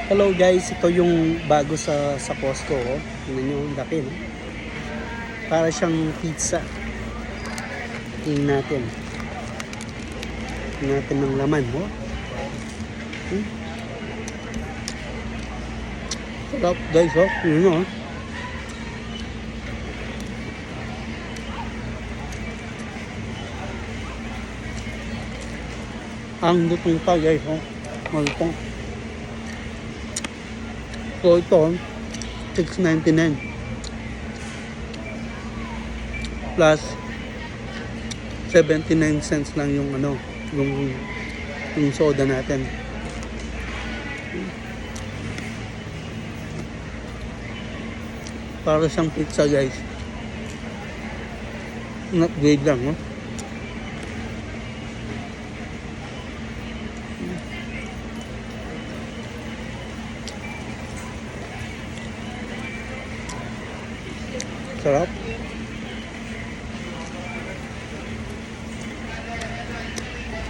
Hello guys, ito yung bago sa Costco. Oh. Tingnan nyo, ang laki. No? Para siyang pizza. Tingnan natin. Tingnan natin ng laman. Oh. Sarap guys. Oh. Tingnan nyo. Oh. Ang lutong pa guys. Oh. Malutong. So ito, $6.99 plus 79 cents lang yung yung soda natin. Para siyang pizza guys. Upgrade lang, no? Sarap.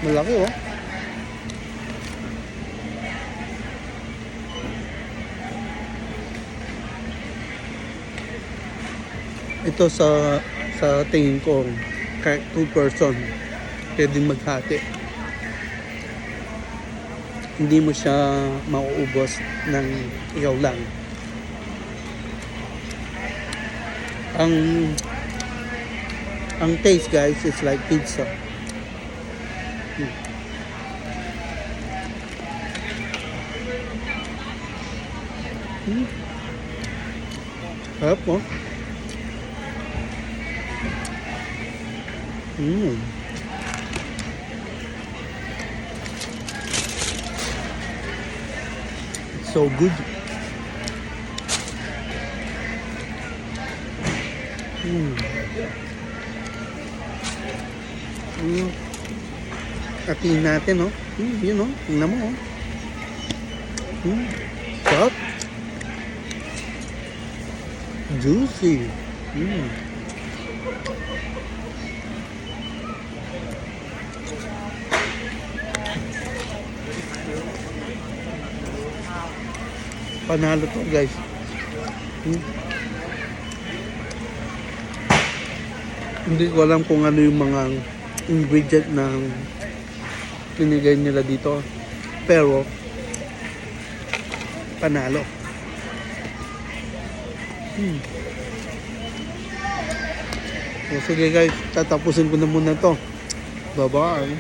Malaki oh. Ito sa tingin ko kahit 2 person pwedeng maghati. Hindi mo siya mauubos ng ikaw lang. Ang taste guys is like pizza. Sarap mo. It's so good. Atin natin, no? Yun, no? Tingnan mo, oh. Sarap. Juicy. Panalo to, guys. Hindi ko alam kung ano yung mga ingredient na pinigay nila dito, pero panalo. So, sige guys, tatapusin ko na muna to. Bye bye.